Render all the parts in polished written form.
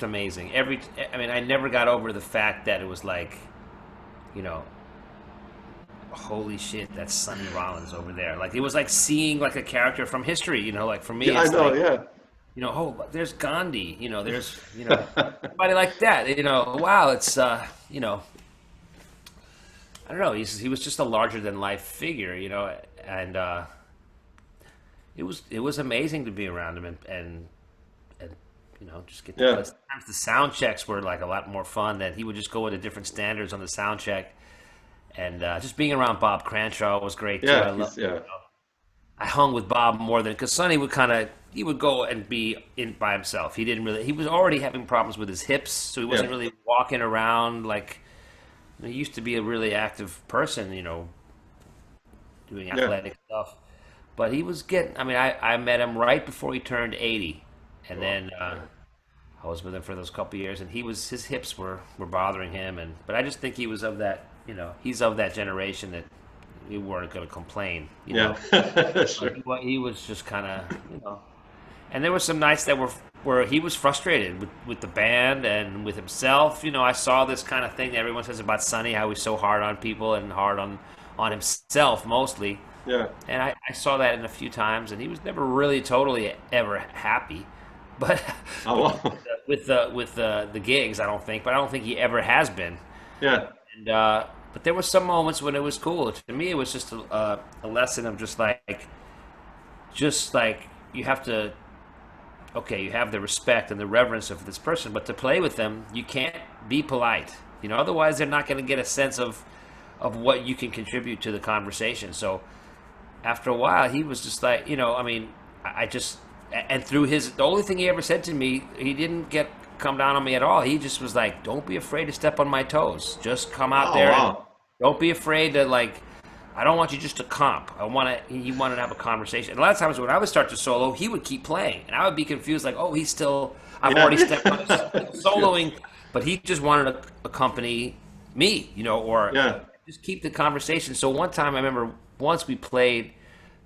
amazing. I mean, I never got over the fact that it was like, you know, holy shit, that's Sonny Rollins over there. Like it was like seeing like a character from history. Like for me, Yeah, I it's know. like, Yeah. oh, there's Gandhi. There's somebody like that. Wow, it's I don't know. He was just a larger than life figure. And it was amazing to be around him and just get to Yeah. play. Sometimes the sound checks were like a lot more fun. That he would just go into different standards on the sound check, and just being around Bob Cranshaw was great too. Yeah. He's yeah. I hung with Bob more than because Sonny would he would go and be in by himself. He was already having problems with his hips, so he Yeah. wasn't really walking around like he used to be a really active person, doing Yeah. athletic stuff. But he was getting. I mean, I met him right before he turned 80, and Oh, then yeah. I was with him for those couple years, and his hips were bothering him, but I just think he was of that. He's of that generation that we weren't going to complain. Yeah. But Sure. he was just kind of. And there were some nights that were where he was frustrated with the band and with himself. I saw this kind of thing that everyone says about Sonny, how he's so hard on people and hard on himself mostly. Yeah. And I saw that in a few times, and he was never really totally ever happy. But Oh, but well. with the gigs, I don't think. But I don't think he ever has been. Yeah. And but there were some moments when it was cool. To me, it was just a lesson of just like you have to. Okay, you have the respect and the reverence of this person, but to play with them, you can't be polite. Otherwise they're not going to get a sense of what you can contribute to the conversation. So after a while, he was just like, I mean, I just and through the only thing he ever said to me, he didn't get come down on me at all. He just was like, "Don't be afraid to step on my toes. Just come out Oh, there and wow. don't be afraid to like." I don't want you just to comp. I want to. He wanted to have a conversation. And a lot of times when I would start to solo, he would keep playing, and I would be confused, like, "Oh, he's still. I've Yeah. already stepped on Yeah. soloing," but he just wanted to accompany me, or Yeah. just keep the conversation. So one time, I remember once we played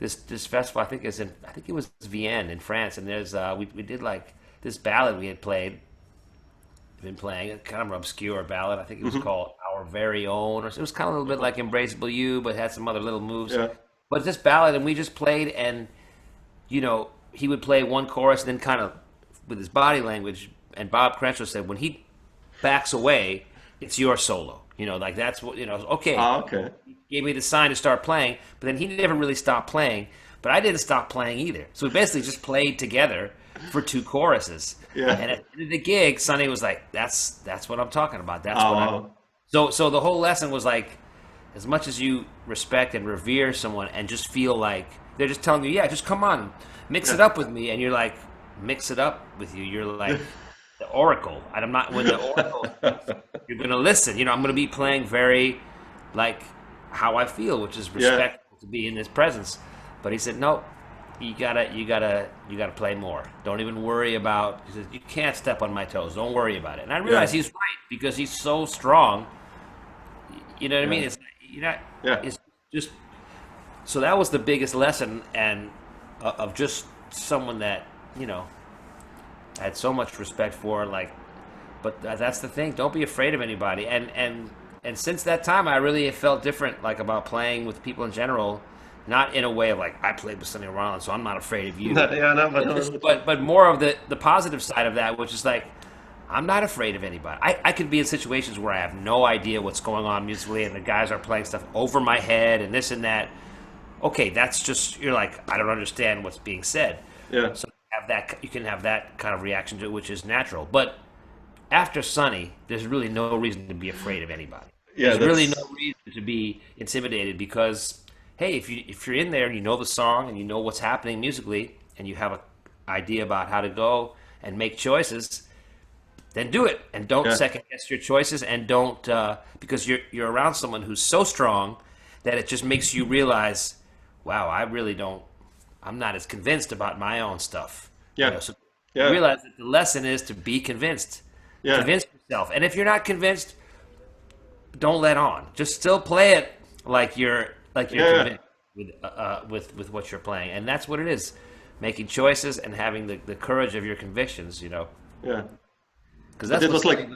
this festival. I think it was Vienne in France, and there's we did like this ballad we had been playing, a kind of obscure ballad. I think it was Hmm. called Our Very Own, or it was kind of a little bit like Embraceable You, but had some other little moves. Yeah. But this ballad, and we just played, and he would play one chorus, and then kind of with his body language. And Bob Crenshaw said, when he backs away, it's your solo. Like that's what Okay, Oh, okay. he gave me the sign to start playing, but then he never really stopped playing. But I didn't stop playing either. So we basically just played together for two choruses. Yeah. And at the end of the gig, Sonny was like, "That's what I'm talking about. That's Oh, what I." wow. So the whole lesson was like, as much as you respect and revere someone, and just feel like they're just telling you, "Yeah, just come on, mix it Yeah. up with me," and you're like, "Mix it up with you." You're like the oracle, and I'm not. When the oracle speaks, you're gonna listen. I'm gonna be playing very like how I feel, which is Yeah. respectful to be in his presence. But he said, "Nope, you gotta play more. Don't even worry about." He says, "You can't step on my toes. Don't worry about it." And I Yeah. realized he's right because he's so strong. You know what I mean? Yeah. Yeah. It's just so that was the biggest lesson, and of just someone that you know I had so much respect for. Like, but that's the thing. Don't be afraid of anybody. And since that time, I really have felt different, like about playing with people in general. Not in a way of like I played with Sonny Rollins, so I'm not afraid of you. Yeah. No, but But just but more of the positive side of that, which is like I'm not afraid of anybody. I could be in situations where I have no idea what's going on musically, and the guys are playing stuff over my head and this and that. Okay, that's just you're like I don't understand what's being said. yeah. So you can have that kind of reaction to it, which is natural. But after Sonny, there's really no reason to be afraid of anybody. Yeah. There's really That's no reason to be intimidated because hey, if you're in there and you know the song and you know what's happening musically and you have an idea about how to go and make choices, then do it and don't yeah. second guess your choices and don't because you're around someone who's so strong that it just makes you realize, wow, I really don't. I'm not as convinced about my own stuff. Yeah. So you Yeah. realize that the lesson is to be convinced. Yeah. Convince yourself, and if you're not convinced, don't let on. Just still play it like you're Yeah. convinced with what you're playing, and that's what it is. Making choices and having the courage of your convictions. Yeah. because But it was like,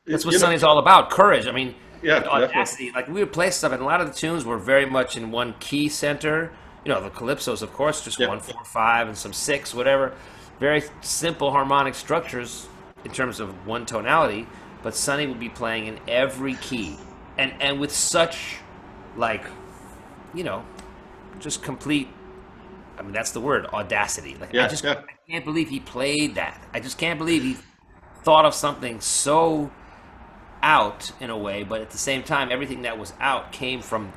that's what you know, Sonny's all about. Courage. I mean, yeah, the definitely. audacity. Like we would play stuff, and a lot of the tunes were very much in one key center. You know, the calypsos, of course, just Yeah, 1 4 5 and some 6, whatever. Very simple harmonic structures in terms of one tonality. But Sonny would be playing in every key, and with such, like, you know, just complete. I mean, that's the word, audacity. Like yeah, yeah, I can't believe he played that. I just can't believe he thought of something so out in a way, but at the same time, everything that was out came from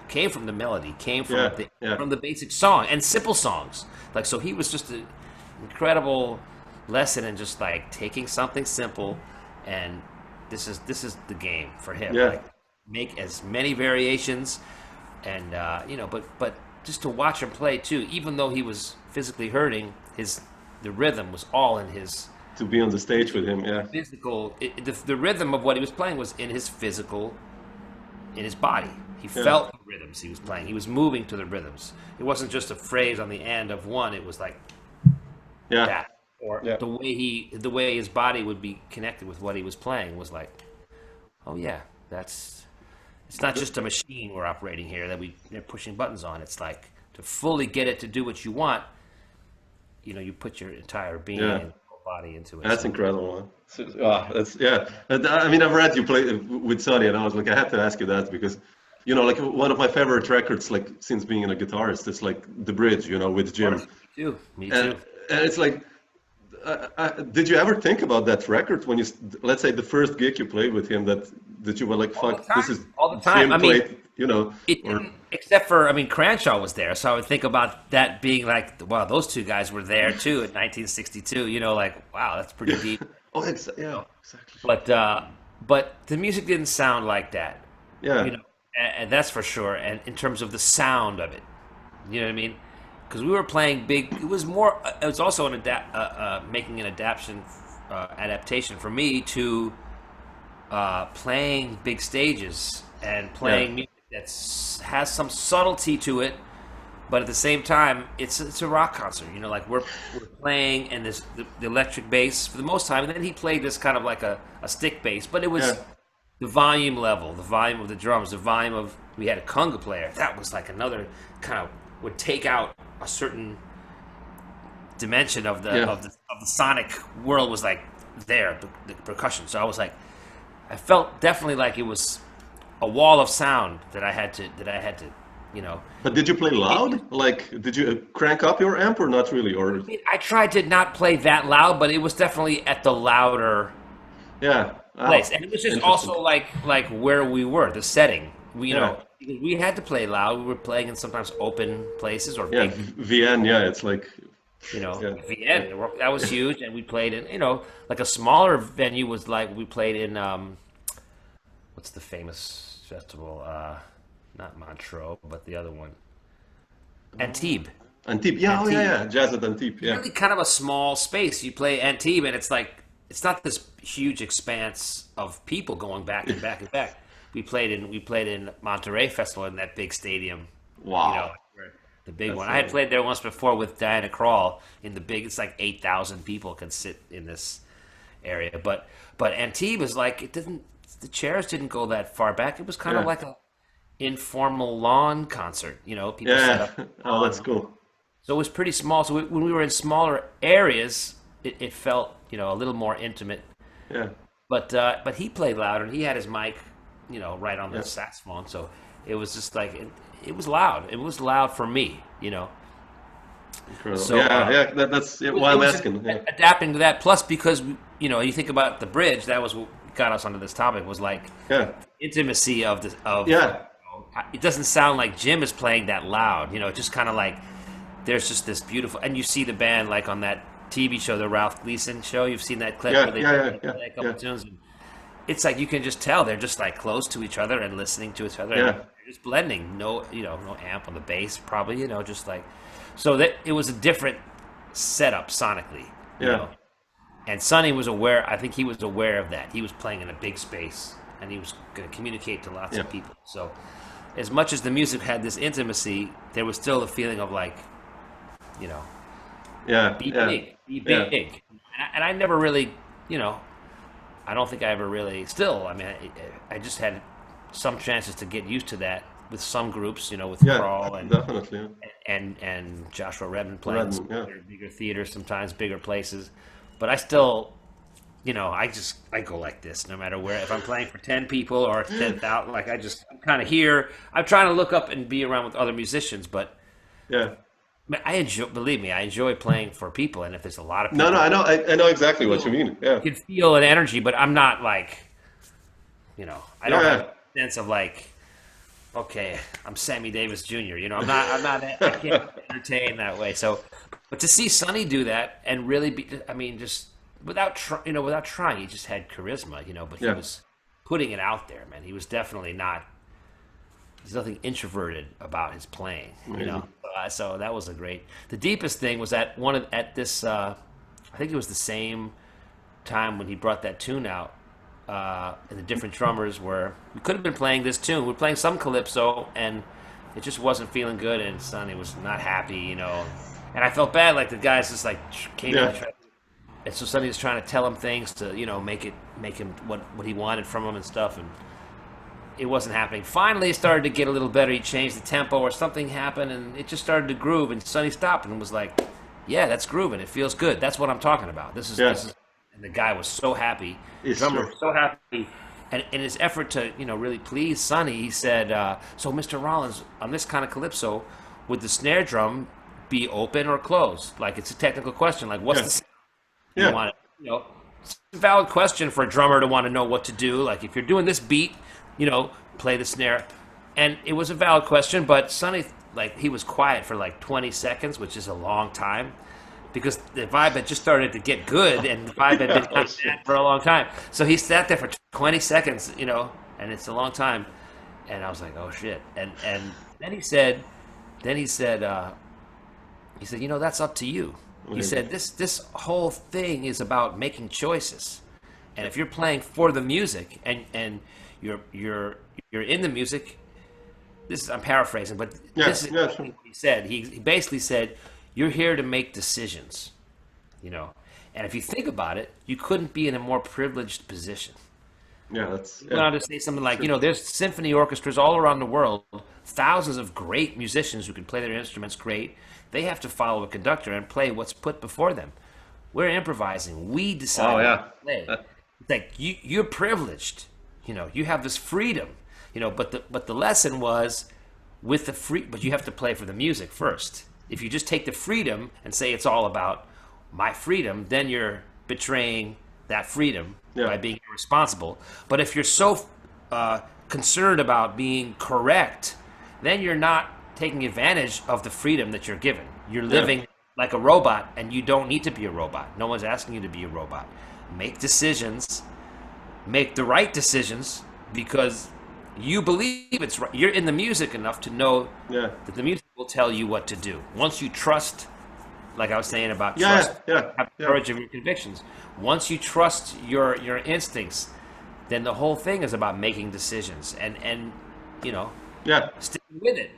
the melody, came yeah, yeah. from the basic song and simple songs. Like so, he was just an incredible lesson in just like taking something simple, and this is the game for him. Yeah. Like make as many variations, and you know, but just to watch him play too, even though he was physically hurting, the rhythm was all in his To be on the stage with him, yeah, physical. The rhythm of what he was playing was in his physical, in his body. He yeah, felt the rhythms he was playing. He was moving to the rhythms. It wasn't just a phrase on the end of one. It was like yeah, that, or yeah. the way his body would be connected with what he was playing was like, oh yeah, that's. It's not just a machine we're operating here that they're pushing buttons on. It's like to fully get it to do what you want. You know, you put your entire being Yeah. and body into it. That's So, incredible, man. That's yeah. I mean, I've read you play with Sonny, and I was like, I had to ask you that because, you know, like one of my favorite records, like since being a guitarist, is like The Bridge, you know, with of Jim, course, me too. Me and too. and it's like, did you ever think about that record when let's say the first gig you played with him, that you were like, All the fuck, this time. is All the time. Jim I mean, played, you know, it or didn't, except for, I mean, Cranshaw was there, so I would think about that being like, wow, those two guys were there too in 1962. You know, like, wow, that's pretty deep. oh, yeah, exactly, But the music didn't sound like that, you yeah, know, and that's for sure. And in terms of the sound of it, you know what I mean? Because we were playing big. It was more. It was also making an adaptation for me to playing big stages and yeah, playing music that has some subtlety to it, but at the same time, it's a rock concert. You know, like we're playing and the electric bass for the most time, and then he played this kind of like a stick bass, but it yeah, was the volume level, the volume of the drums, the volume of we had a conga player that was like another kind of would take out a certain dimension of the yeah. of the sonic world was like there the percussion. So I was like, I felt definitely like it was a wall of sound that I had to, you know. But did you play loud? Like, did you crank up your amp or not really? Or I tried to not play that loud, but it was definitely at the louder yeah, place, oh, and it was just interesting. also like where we were, the setting. We, you Yeah, know, we had to play loud. We were playing in sometimes open places or yeah, big, VN. Yeah, it's like you know, yeah, Vienna. That was huge, and we played in, you know, like a smaller venue was like we played in what's the famous festival? Not Montreux, but the other one, Antibes. Antibes. Yeah, oh yeah, Antibes. yeah, jazz at Antibes. Yeah, Really kind of a small space. You play Antibes, and it's like it's not this huge expanse of people going back and back and back. We played in Monterey Festival in that big stadium, you know, wow, where the big that's one. I had played there once before with Diana Krall in the big. It's like 8,000 people can sit in this area, but Antibes was like it didn't. The chairs didn't go that far back. It was kind of yeah, like a informal lawn concert. You know, people set yeah. up Oh, that's on. cool. So it was pretty small. So when we were in smaller areas, it felt, you know, a little more intimate. Yeah, But he played louder, and he had his mic, you know, right on the yeah, saxophone. So it was just like it was loud. It was loud for me, you know. incredible. So Yeah, yeah. That's yeah, why it I'm was asking. Yeah, adapting to that. Plus, because you know, you think about the bridge. That was what got us onto this topic. Was like yeah, intimacy of the of. yeah, It doesn't sound like Jim is playing that loud. You know, it just kind of like there's just this beautiful, and you see the band like on that TV show, the Ralph Gleason show. You've seen that clip where yeah, they yeah, yeah, yeah, play a couple yeah, tunes. And it's like you can just tell they're just like close to each other and listening to each other, and yeah, they're just blending. No, you know, no amp on the bass, probably. You know, just like so that it was a different setup sonically. You yeah, know, and Sonny was aware. I think he was aware of that. He was playing in a big space, and he was going to communicate to lots yeah, of people. So, as much as the music had this intimacy, there was still a feeling of like, you know, yeah, be yeah, big, be yeah, big. And I never really you know, I don't think I ever really. Still, I mean, I just had some chances to get used to that with some groups, with Yeah, Crawl definitely. Yeah. and Joshua Redmond playing in some Redmond, yeah. bigger theaters, sometimes bigger places. But I still, I go like this no matter where. If I'm playing for 10 people or 10,000, like I'm kind of here. I'm trying to look up and be around with other musicians, but Yeah. I enjoy. Believe me, I enjoy playing for people, and if there's a lot of No, no, people, I know exactly what you mean. you Yeah. can feel an energy. But I'm not like, I don't have Yeah. a sense of like, okay, I'm Sammy Davis Jr. I'm not. I can't entertain that way. So, but to see Sonny do that and really be, I mean, just without trying, he just had charisma, But he Yeah. was putting it out there, man. He was definitely not. There's nothing introverted about his playing, Amazing. So that was a great. The deepest thing was at at this. I think it was the same time when he brought that tune out. And the different drummers were. We could have been playing this tune. We were playing some calypso, and it just wasn't feeling good. And Sonny was not happy, And I felt bad, like the guys just like came in. Yeah. And so Sonny was trying to tell him things to, make him what he wanted from him and stuff, and it wasn't happening. Finally, it started to get a little better. He changed the tempo, or something happened, and it just started to groove. And Sonny stopped and was like, "Yeah, that's grooving. It feels good. That's what I'm talking about. This is." Yeah. This is and the guy was so happy. The It's drummer true. was so happy. And in his effort to, really please Sonny, he said, "So, Mr. Rollins, on this kind of calypso, would the snare drum be open or closed? Like, it's a technical question. Like, what's Yeah. the you Yeah. want it? It's a valid question for a drummer to want to know what to do. Like, if you're doing this beat, play the snare." And it was a valid question, but Sonny, like, he was quiet for like 20 seconds, which is a long time, because the vibe had just started to get good, and the vibe had been like that for a long time. So he sat there for 20 seconds, and it's a long time. And I was like, "Oh shit!" And then he said, "That's up to you." He said, "This whole thing is about making choices, and if you're playing for the music and you're in the music." I'm paraphrasing, but Yeah, this is yeah, what sure. he said. He basically said, "You're here to make decisions, and if you think about it, you couldn't be in a more privileged position." Yeah, that's He yeah. went on to say something like, "There's symphony orchestras all around the world, thousands of great musicians who can play their instruments great. They have to follow a conductor and play what's put before them. We're improvising. We decide Oh what yeah. to play. It's like you're privileged. You have this freedom. But the lesson was with the free. But you have to play for the music first. If you just take the freedom and say it's all about my freedom, then you're betraying that freedom Yeah. by being irresponsible. But if you're so concerned about being correct, then you're not taking advantage of the freedom that you're given. You're living like a robot, and you don't need to be a robot. No one's asking you to be a robot. Make decisions, make the right decisions, because you believe it's right. You're in the music enough to know Yeah. that the music will tell you what to do. Once you trust, like I was saying about Yeah, trust, yeah, have yeah. courage of your convictions. Once you trust your instincts, then the whole thing is about making decisions and Yeah. sticking with it.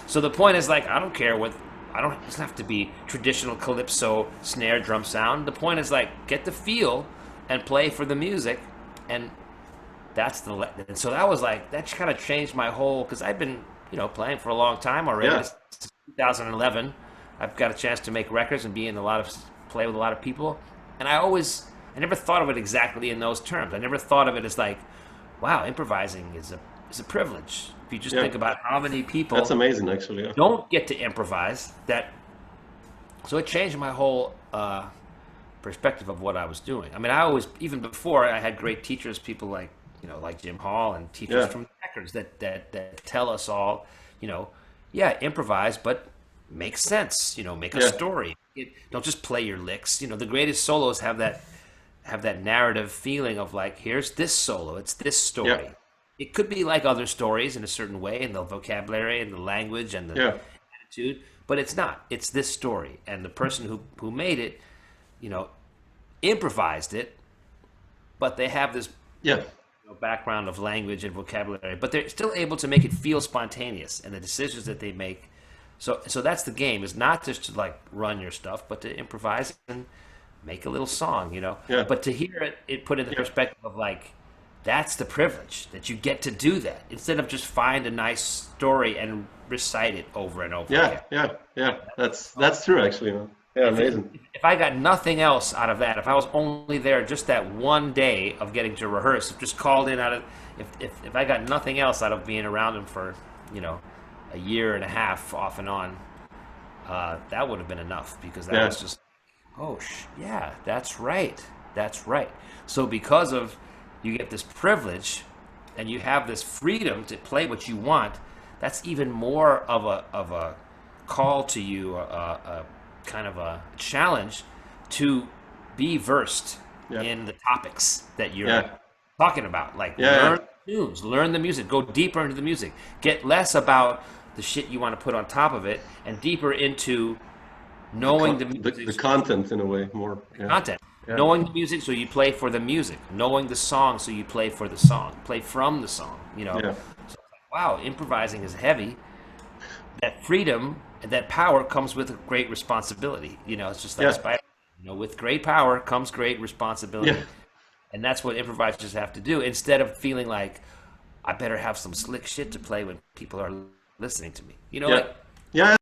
So the point is, like, I don't care what. It doesn't have to be traditional calypso snare drum sound. The point is, like, get the feel and play for the music, and that's and so that was like, that kind of changed my whole, because I've been playing for a long time already. Yeah. Since 2011, I've got a chance to make records and play with a lot of people, and I never thought of it exactly in those terms. I never thought of it as like, wow, improvising is a privilege. If you just Yeah. think about how many people That's amazing, actually. Yeah. don't get to improvise, so it changed my whole perspective of what I was doing. I mean, I always, even before, I had great teachers, people like like Jim Hall, and teachers Yeah. from records that tell us all, improvise, but make sense. Make a Yeah. story. Don't just play your licks. The greatest solos have that narrative feeling of like, here's this solo, it's this story. Yeah. It could be like other stories in a certain way, in the vocabulary and the language and the Yeah. attitude, but it's not. It's this story, and the person who made it, improvised it, but they have this Yeah. background of language and vocabulary, but they're still able to make it feel spontaneous, and the decisions that they make. So that's the game, is not just to like run your stuff, but to improvise and make a little song, you know. Yeah. But to hear it put in the Yeah. perspective of like, that's the privilege that you get to do that instead of just find a nice story and recite it over and over Yeah. again. Yeah. Yeah. That's true, actually, man. Yeah, If, amazing. if I got nothing else out of that, if I was only there just that one day of getting to rehearse, just called in out of, if I got nothing else out of being around him for, you know, a year and a half off and on, that would have been enough because that Yeah. was just, oh, yeah, that's right. That's right. So because of you get this privilege and you have this freedom to play what you want, that's even more of a call to you, a kind of a challenge to be versed Yeah. in the topics that you're Yeah. talking about. Like Yeah. learn tunes, learn the music, go deeper into the music, get less about the shit you want to put on top of it, and deeper into knowing the The music content in a way more. Yeah. content. Yeah. Knowing the music so you play for the music. Knowing the song so you play for the song. Play from the song, you know. Yeah. So, wow, improvising is heavy. That freedom and that power comes with a great responsibility. You know, it's just like Yeah. Spider. You know, with great power comes great responsibility. Yeah. And that's what improvisers have to do instead of feeling like I better have some slick shit to play when people are listening to me. You know, Yeah. like Yeah.